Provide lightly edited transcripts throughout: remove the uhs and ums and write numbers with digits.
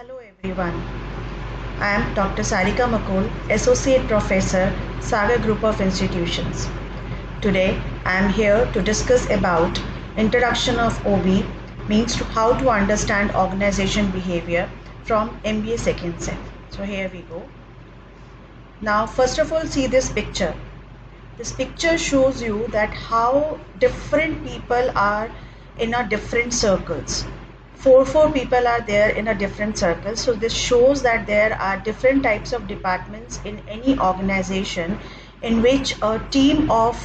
Hello everyone. I am Dr. Sarika Makol, Associate Professor, Saga Group of Institutions. Today I am here to discuss about introduction of OB means to how to understand organization behavior from MBA second sem. So here we go. Now first of all see this picture. This picture shows you that how different people are in a different circles. Four people are there in a different circle. So this shows that there are different types of departments in any organization in which a team of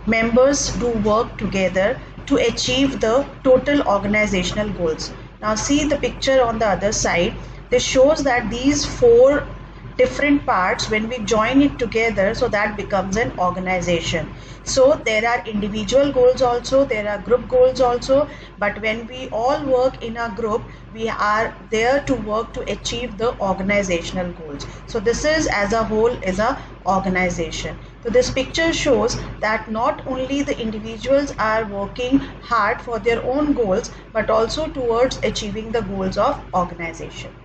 members do work together to achieve the total organizational goals. Now see the picture on the other side. This shows that these four different parts, when we join it together, so that becomes an organization. So there are individual goals also, there are group goals also, but when we all work in a group, we are there to work to achieve the organizational goals. So this is as a whole is a organization. So this picture shows that not only the individuals are working hard for their own goals, but also towards achieving the goals of organization.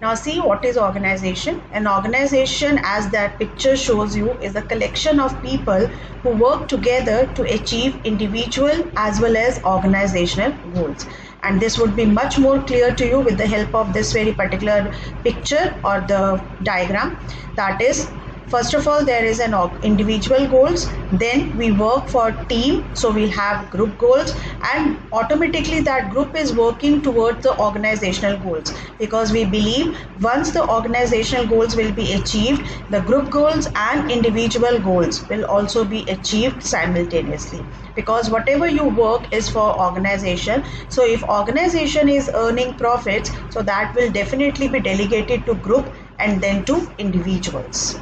Now see what is organization. An organization, as that picture shows you, is a collection of people who work together to achieve individual as well as organizational goals. And this would be much more clear to you with the help of this very particular picture or the diagram. That is, first of all, there is an individual goals, then we work for team, so we have group goals, and automatically that group is working towards the organizational goals, because we believe once the organizational goals will be achieved, the group goals and individual goals will also be achieved simultaneously, because whatever you work is for organization. So if organization is earning profits, so that will definitely be delegated to group and then to individuals.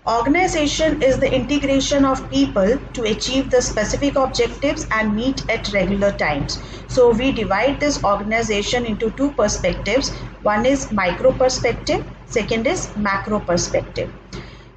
Organization is the integration of people to achieve the specific objectives and meet at regular times. So we divide this organization into two perspectives. One is micro perspective, second is macro perspective.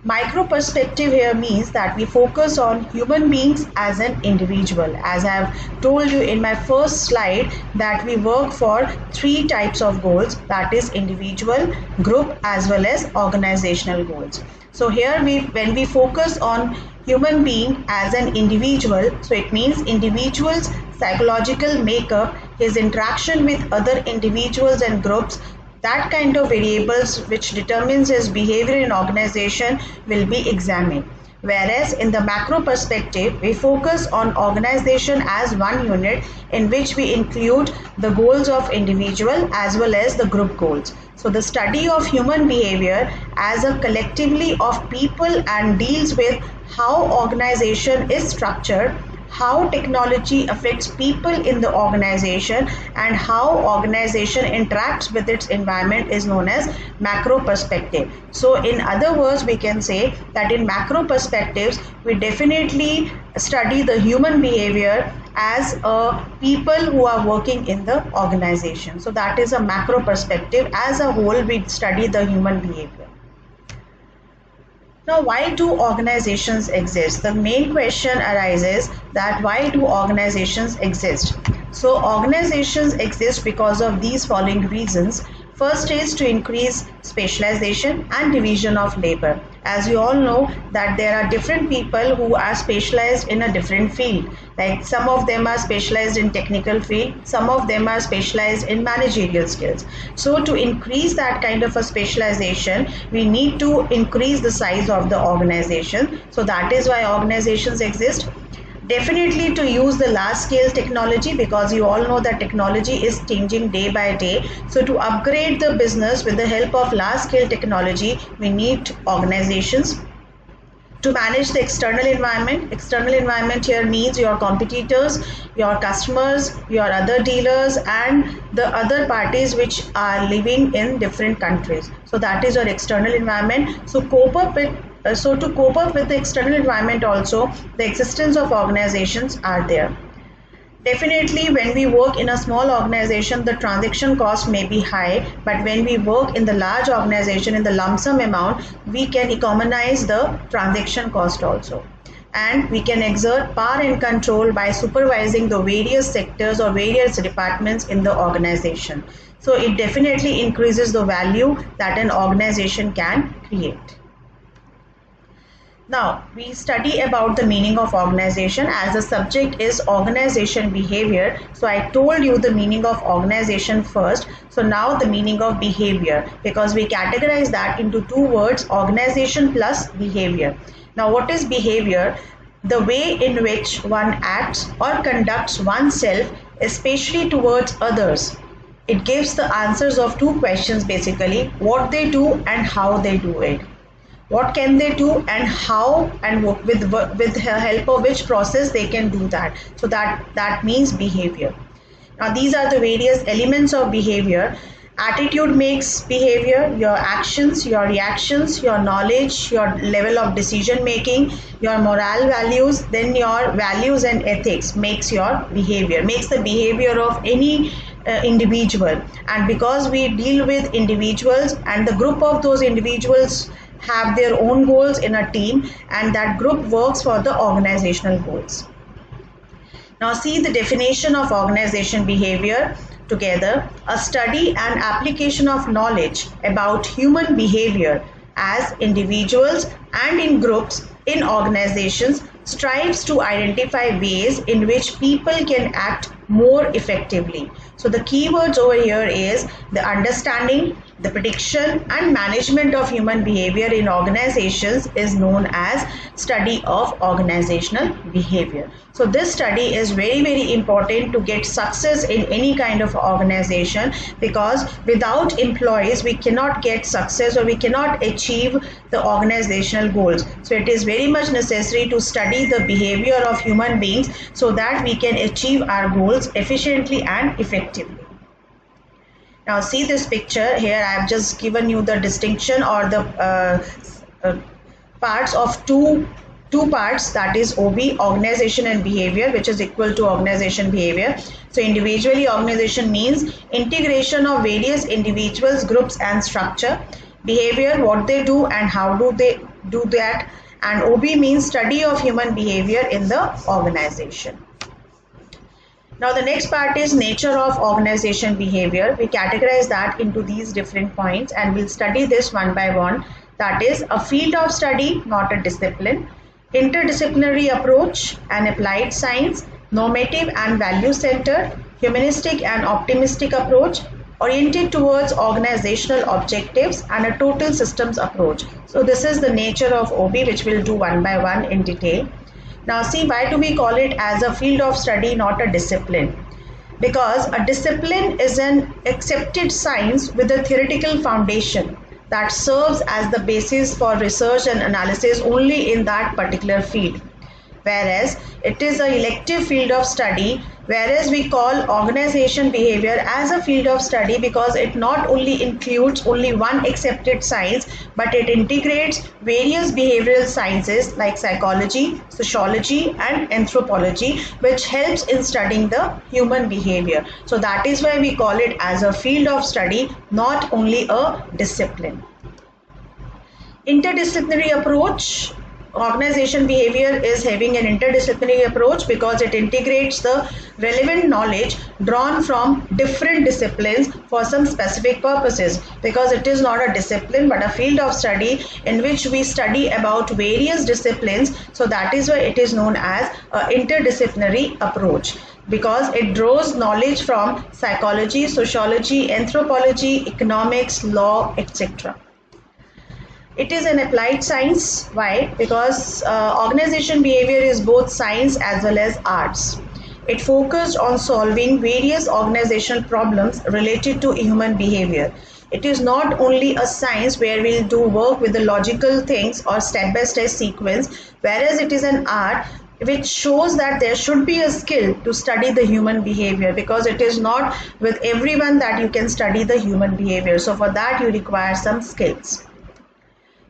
Micro perspective here means that we focus on human beings as an individual. As I have told you in my first slide, that we work for three types of goals, that is individual, group as well as organizational goals. So here when we focus on human being as an individual, so it means individual's psychological makeup, his interaction with other individuals and groups, that kind of variables which determines his behavior in organization will be examined. Whereas in the macro perspective, we focus on organization as one unit in which we include the goals of individual as well as the group goals. So the study of human behavior as a collectively of people and deals with how organization is structured, how technology affects people in the organization, and how organization interacts with its environment is known as macro perspective. So in other words, we can say that in macro perspectives, we definitely study the human behavior as people who are working in the organization. So that is a macro perspective. As a whole, we study the human behavior. Now, why do organizations exist? The main question arises that why do organizations exist? So organizations exist because of these following reasons. First is to increase specialization and division of labor. As you all know that there are different people who are specialized in a different field. Like some of them are specialized in technical field, some of them are specialized in managerial skills. So to increase that kind of a specialization, we need to increase the size of the organization. So that is why organizations exist. Definitely to use the large scale technology, because you all know that technology is changing day by day. So to upgrade the business with the help of large scale technology, we need organizations. To manage the external environment here means your competitors, your customers, your other dealers and the other parties which are living in different countries. So that is your external environment. So to cope up with the external environment also, the existence of organizations are there. Definitely when we work in a small organization, the transaction cost may be high, but when we work in the large organization in the lump sum amount, we can economize the transaction cost also. and we can exert power and control by supervising the various sectors or various departments in the organization. So it definitely increases the value that an organization can create. Now we study about the meaning of organization, as the subject is organization behavior. So I told you the meaning of organization first. So now the meaning of behavior, because we categorize that into two words, organization plus behavior. Now what is behavior? The way in which one acts or conducts oneself, especially towards others. It gives the answers of two questions basically: what they do and how they do it. What can they do and how, and with the help of which process they can do that. So that means behavior. Now these are the various elements of behavior. Attitude makes behavior, your actions, your reactions, your knowledge, your level of decision making, your moral values, then your values and ethics makes your behavior, makes the behavior of any individual. And because we deal with individuals, and the group of those individuals have their own goals in a team, and that group works for the organizational goals. Now see the definition of organization behavior together: a study and application of knowledge about human behavior as individuals and in groups in organizations strives to identify ways in which people can act more effectively. So the keywords over here is the understanding, the prediction and management of human behavior in organizations is known as study of organizational behavior. So this study is very, very important to get success in any kind of organization, because without employees we cannot get success or we cannot achieve the organizational goals. So it is very much necessary to study the behavior of human beings so that we can achieve our goals efficiently and effectively. Now see this picture here. I have just given you the distinction or the parts of two parts, that is OB, organization and behavior, which is equal to organization behavior. So individually, organization means integration of various individuals, groups and structure. Behavior, what they do and how do they do that. And OB means study of human behavior in the organization. Now the next part is nature of organization behavior. We categorize that into these different points and we'll study this one by one. That is a field of study, not a discipline. Interdisciplinary approach and applied science, normative and value-centered, humanistic and optimistic approach, oriented towards organizational objectives, and a total systems approach. So this is the nature of OB, which we'll do one by one in detail. Now see, why do we call it as a field of study, not a discipline? Because a discipline is an accepted science with a theoretical foundation that serves as the basis for research and analysis only in that particular field. Whereas it is an elective field of study, whereas we call organization behavior as a field of study because it not only includes only one accepted science, but it integrates various behavioral sciences like psychology, sociology and anthropology, which helps in studying the human behavior. So that is why we call it as a field of study, not only a discipline. Interdisciplinary approach. Organization behavior is having an interdisciplinary approach because it integrates the relevant knowledge drawn from different disciplines for some specific purposes, because it is not a discipline but a field of study in which we study about various disciplines. So that is why it is known as an interdisciplinary approach, because it draws knowledge from psychology, sociology, anthropology, economics, law, etc. It is an applied science. Why? Because organization behavior is both science as well as arts. It focused on solving various organizational problems related to human behavior. It is not only a science where we'll do work with the logical things or step-by-step sequence, whereas it is an art which shows that there should be a skill to study the human behavior, because it is not with everyone that you can study the human behavior. So for that you require some skills.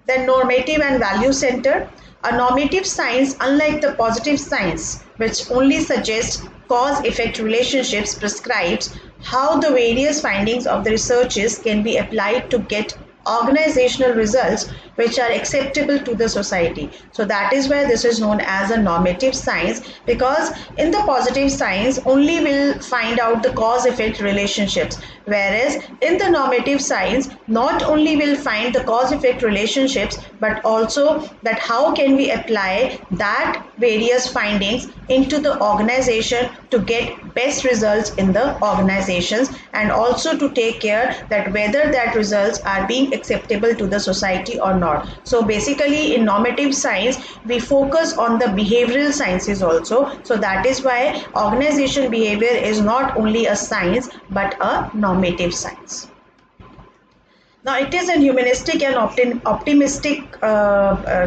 Then normative and value centered. A normative science, unlike the positive science, which only suggests cause-effect relationships, prescribes how the various findings of the researches can be applied to get organizational results which are acceptable to the society. So that is why this is known as a normative science, because in the positive science only will find out the cause effect relationships, whereas in the normative science not only will find the cause effect relationships but also that how can we apply that various findings into the organization to get best results in the organizations, and also to take care that whether that results are being acceptable to the society or not. So basically in normative science we focus on the behavioral sciences also. So that is why organization behavior is not only a science but a normative science. Now it is a humanistic and optimistic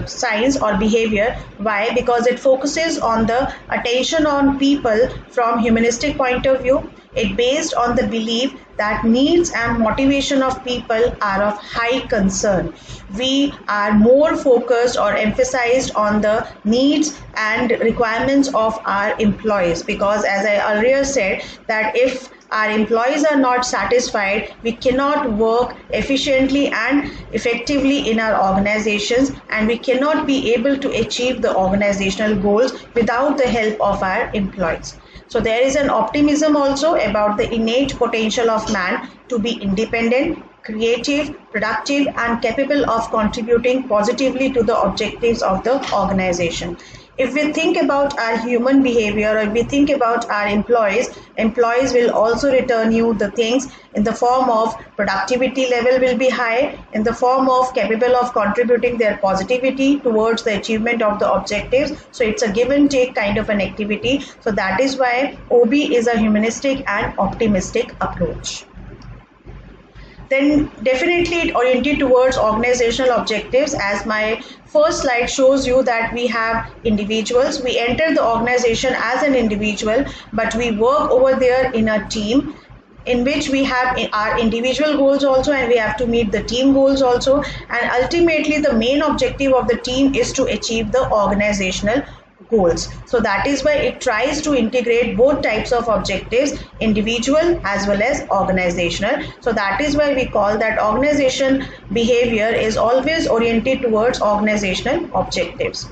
science or behavior. Why? Because it focuses on the attention on people from humanistic point of view. It based on the belief that needs and motivation of people are of high concern. We are more focused or emphasized on the needs and requirements of our employees, because as I earlier said that if our employees are not satisfied, we cannot work efficiently and effectively in our organizations, and we cannot be able to achieve the organizational goals without the help of our employees. So there is an optimism also about the innate potential of man to be independent, creative, productive, and capable of contributing positively to the objectives of the organization. If we think about our human behavior, or if we think about our employees will also return you the things in the form of productivity level will be high, in the form of capable of contributing their positivity towards the achievement of the objectives. So it's a give and take kind of an activity. So that is why OB is a humanistic and optimistic approach. Then definitely it oriented towards organizational objectives. As my first slide shows you that we have individuals. We enter the organization as an individual, but we work over there in a team in which we have our individual goals also, and we have to meet the team goals also, and ultimately the main objective of the team is to achieve the organizational goals. So that is why it tries to integrate both types of objectives, individual as well as organizational. So that is why we call that organization behavior is always oriented towards organizational objectives.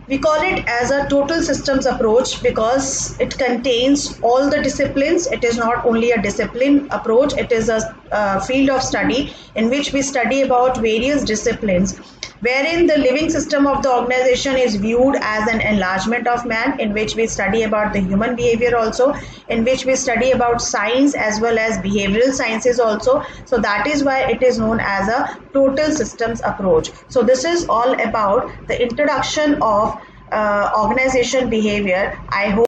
We call it as a total systems approach because it contains all the disciplines. It is not only a discipline approach, it is a field of study in which we study about various disciplines, wherein the living system of the organization is viewed as an enlargement of man, in which we study about the human behavior also, in which we study about science as well as behavioral sciences also. So that is why it is known as a total systems approach. So this is all about the introduction of organization behavior. I hope